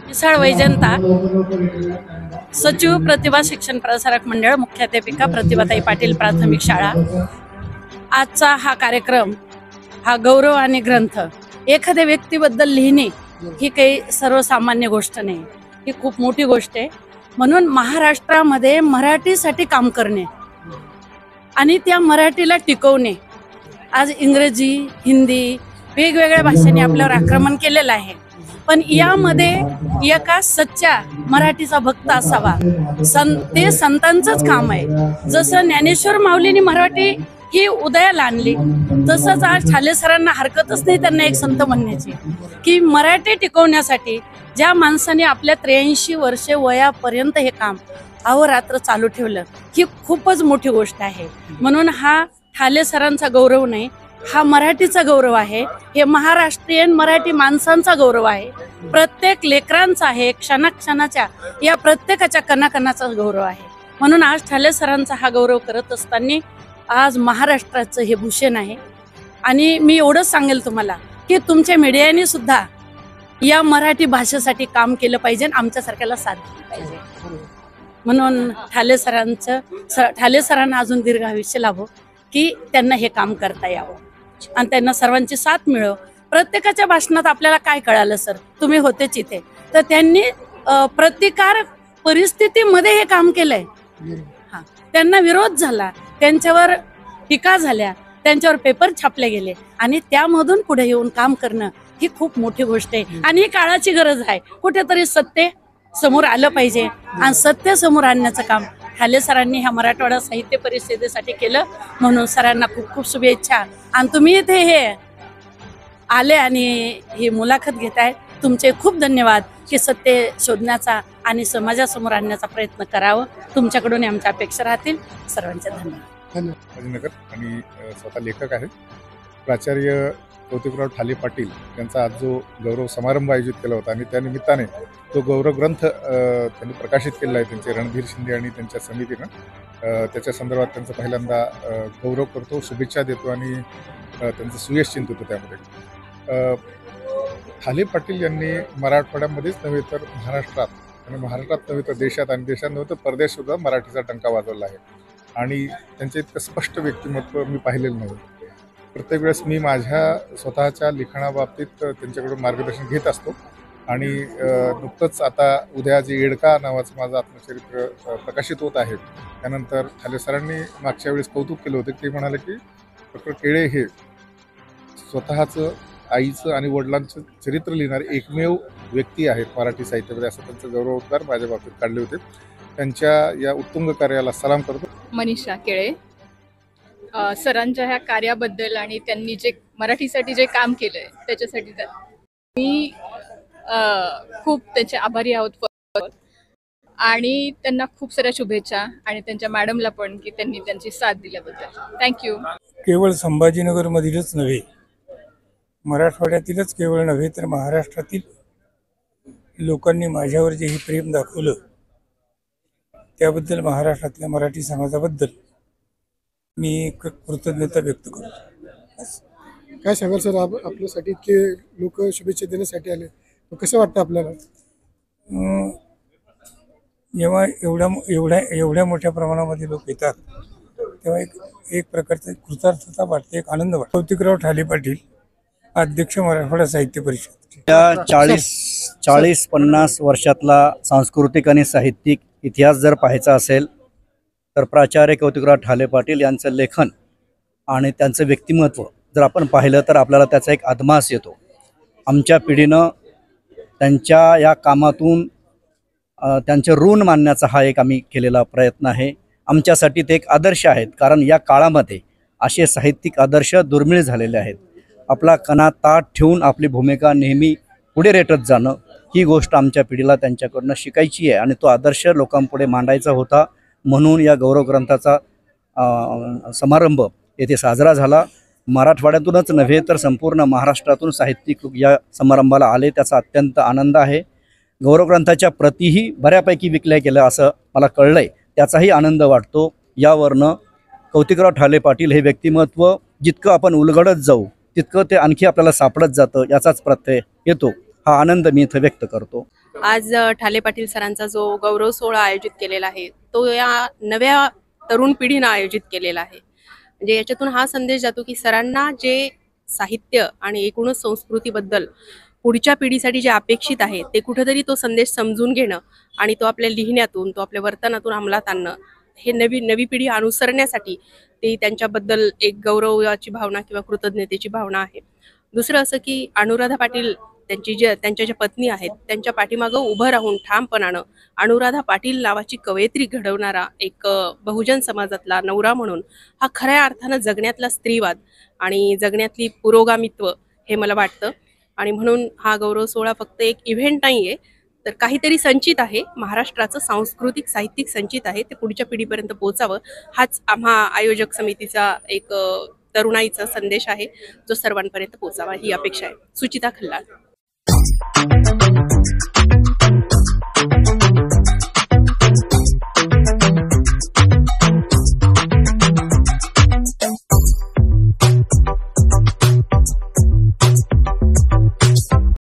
मिसाळ वैजंता, सचिव प्रतिभा शिक्षण प्रसारक मंडळ, मुख्याध्यापिका प्रतिभाताई पाटील प्राथमिक शाळा। आजचा हा कार्यक्रम, हा गौरव आणि ग्रंथ, एखाद्या व्यक्तीबद्दल लिहिणे ही काही सर्वसामान्य गोष्ट नाही, ही खूप मोठी गोष्ट आहे। म्हणून महाराष्ट्रामध्ये मराठीसाठी काम करणे आणि त्या मराठीला टिकवणे, आज इंग्रजी, हिंदी वेगवेगळ्या भाषांनी आपल्यावर आक्रमण केलेलं आहे, पण यामध्ये एका सच्चा मराठीचा भक्त असावा, ते संतांचंच काम आहे। जसं ज्ञानेश्वर माऊलींनी मराठी ही उदयाला आणली, तसंच आज ठाले सरांना हरकतच नाही त्यांना एक संत म्हणण्याची, की मराठी टिकवण्यासाठी ज्या माणसाने आपल्या 83 वर्षे वयापर्यंत हे काम अहोरात्र चालू ठेवलं, ही खूपच मोठी गोष्ट आहे। म्हणून हा ठाले सरांचा गौरव नाही, हा मराठीचा गौरव आहे, हे महाराष्ट्रीयन मराठी माणसांचा गौरव आहे, प्रत्येक लेकरांचा आहे, क्षणाक्षणाच्या या प्रत्येकाच्या कणाकणाचा गौरव आहे। म्हणून आज ठाले सरांचा हा गौरव करत असताना आज महाराष्ट्राचं हे भूषण आहे। आणि मी एवढंच सांगेल तुम्हाला की तुमच्या मीडियाने सुद्धा या मराठी भाषेसाठी काम केलं पाहिजे, आमच्यासारख्याला साथ दिली पाहिजे। म्हणून ठाले सरांना अजून दीर्घ आयुष्य लाभो, की त्यांना हे काम करता यावं आणि त्यांना सर्वांची साथ मिळो। प्रत्येकाच्या भाषणात आपल्याला काय कळालं सर, तुम्ही होतेच इथे, तर त्यांनी प्रतिकार परिस्थितीमध्ये हे काम केलंय। हा, त्यांना विरोध झाला, त्यांच्यावर टीका झाल्या, त्यांच्यावर पेपर छापले गेले आणि त्यामधून पुढे येऊन काम करणं ही खूप मोठी गोष्ट आहे आणि ही काळाची गरज आहे। कुठेतरी सत्य समोर आलं पाहिजे आणि सत्य समोर आणण्याचं काम ठाले सरांनी ह्या मराठवाडा साहित्य परिषदेसाठी केलं। म्हणून सरांना खूप खूप शुभेच्छा। आणि तुम्ही इथे हे आले आणि ही मुलाखत घेताय, तुमचे खूप धन्यवाद, की सत्य शोधण्याचा आणि समाजासमोर आणण्याचा प्रयत्न करावं, तुमच्याकडून आमच्या अपेक्षा राहतील। सर्वांचे धन्यवाद। आणि स्वतः लेखक आहेत प्राचार्य कौतिकराव ठाले पाटील यांचा आज जो गौरव समारंभ आयोजित केला होता आणि त्या निमित्ताने तो गौरव ग्रंथ त्यांनी प्रकाशित केला आहे त्यांचे रणधीर शिंदे आणि त्यांच्या समितीनं। त्याच्या संदर्भात त्यांचा पहिल्यांदा गौरव करतो, शुभेच्छा देतो आणि त्यांचं सुयश चिंततो। त्यामध्ये ठाले पाटील यांनी मराठवाड्यामध्येच नव्हे तर महाराष्ट्रात, आणि महाराष्ट्रात नव्हे तर देशात, आणि देशात नव्हे तर परदेश सुद्धा मराठीचा टंका वाजवला आहे। आणि त्यांचे इतकं स्पष्ट व्यक्तिमत्व मी पाहिलेलं नाही। प्रत्येक वेळेस मी माझ्या स्वतःच्या लिखाणाबाबतीत त्यांच्याकडून मार्गदर्शन घेत असतो आणि नुकतंच आता उद्या जे येडका नावाचं माझं आत्मचरित्र प्रकाशित होत आहे, त्यानंतर ठाले सरांनी मागच्या वेळेस कौतुक केलं होतं, ते म्हणाले की डॉक्टर केळे हे स्वतःचं, आईचं आणि वडिलांचं चरित्र लिहिणारे एकमेव व्यक्ती आहेत मराठी साहित्यामध्ये, असं त्यांचं गौरवोद्गार माझ्या बाबतीत काढले होते। त्यांच्या या उत्तुंग कार्याला सलाम करतो। मनीषा केळे, सरांच्या ह्या कार्याबद्दल आणि त्यांनी जे मराठीसाठी जे काम केलंय त्याच्यासाठी मी खूप त्यांचे आभारी आहोत आणि त्यांना खूप साऱ्या शुभेच्छा, आणि त्यांच्या मॅडमला पण की त्यांनी त्यांची साथ दिल्याबद्दल थँक्यू। केवळ संभाजीनगरमधीलच नव्हे, मराठवाड्यातीलच केवळ नव्हे तर महाराष्ट्रातील लोकांनी माझ्यावर जे हे प्रेम दाखवलं त्याबद्दल महाराष्ट्रातल्या मराठी समाजाबद्दल मी कृतज्ञता व्यक्त करतो। काय सांगाल सर, आपल्यासाठी इतके लोक शुभेच्छा देण्यासाठी आले, कसं वाटतं आपल्याला? जेव्हा एवढ्या मोठ्या प्रमाणामध्ये लोक येतात तेव्हा एक प्रकारचा कृतार्थता वाटते, एक आनंद वाटतो। कौतिकराव ठाले पाटील, अध्यक्ष मराठवाडा साहित्य परिषद। या 40-50 वर्षातला सांस्कृतिक आणि साहित्यिक इतिहास जर पाहायचा असेल तर प्राचार्य कौतिकराव ठाले पाटील यांचं लेखन आणि त्यांचं व्यक्तिमत्व जर आपण पाहिलं तर आपल्याला त्याचा एक अदमास येतो। आमच्या पिढीनं त्यांच्या या कामातून त्यांचे ऋण मानण्याचा हा एक आम्ही केलेला प्रयत्न आहे। आमच्यासाठी ते एक आदर्श आहेत, कारण या काळामध्ये असे साहित्यिक आदर्श दुर्मिळ झालेले आहेत। आपला कणा ताठ ठेवून आपली भूमिका नेहमी पुढे रेटत जाणं, ही गोष्ट आमच्या पिढीला त्यांच्याकडनं शिकायची आहे आणि तो आदर्श लोकांपुढे मांडायचा होता। म्हणून या गौरव ग्रंथाचा समारंभ येथे साजरा झाला। मराठवाड्यातूनच नव्हे तर संपूर्ण महाराष्ट्रातून साहित्यिक लोक या समारंभाला आले, त्याचा अत्यंत आनंद आहे। गौरव ग्रंथाच्या प्रतीही बऱ्यापैकी विकल्या गेल्या असं मला कळलंय, त्याचाही आनंद वाटतो। यावरनं कौतिकराव ठाले पाटील हे व्यक्तिमत्व जितकं आपण उलगडत जाऊ तितकं ते आणखी आपल्याला सापडत जातं, याचाच प्रत्यय येतो। हा आनंद मी इथं व्यक्त करतो। आज ठाले पाटील सरांचा जो गौरव सोहळा आयोजित केलेला आहे तो या नव्या तरुण पिढीनं आयोजित केलेला आहे. म्हणजे याच्यातून हा संदेश जातो की सरांना जे साहित्य आणि एकूणच संस्कृतीबद्दल पुढच्या पिढीसाठी जे अपेक्षित आहे ते कुठेतरी तो संदेश समजून घेणं आणि तो आपल्या लिहिण्यातून, तो आपल्या वर्तनातून अंमलात आणणं, हे नवी पिढी अनुसरण्यासाठी ते त्यांच्याबद्दल एक गौरवाची भावना किंवा कृतज्ञतेची भावना आहे. दुसरं असं की अनुराधा पाटील त्यांच्या ज्या पत्नी आहेत त्यांच्या पाठीमागं उभं राहून ठामपणानं अनुराधा पाटील नावाची कवयित्री घडवणारा एक बहुजन समाजातला नवरा म्हणून हा खऱ्या अर्थानं जगण्यातला स्त्रीवाद आणि जगण्यातली पुरोगामित्व हे मला वाटतं. आणि म्हणून हा गौरव सोहळा फक्त एक इव्हेंट नाही आहे, तर काहीतरी संचित आहे, महाराष्ट्राचं सांस्कृतिक साहित्यिक संचित आहे, ते पुढच्या पिढीपर्यंत पोहोचावं हाच आम्हा आयोजक समितीचा एक तरुणाईचा संदेश आहे जो सर्वांपर्यंत पोहोचावा ही अपेक्षा आहे. सुचिता खल्लाळ.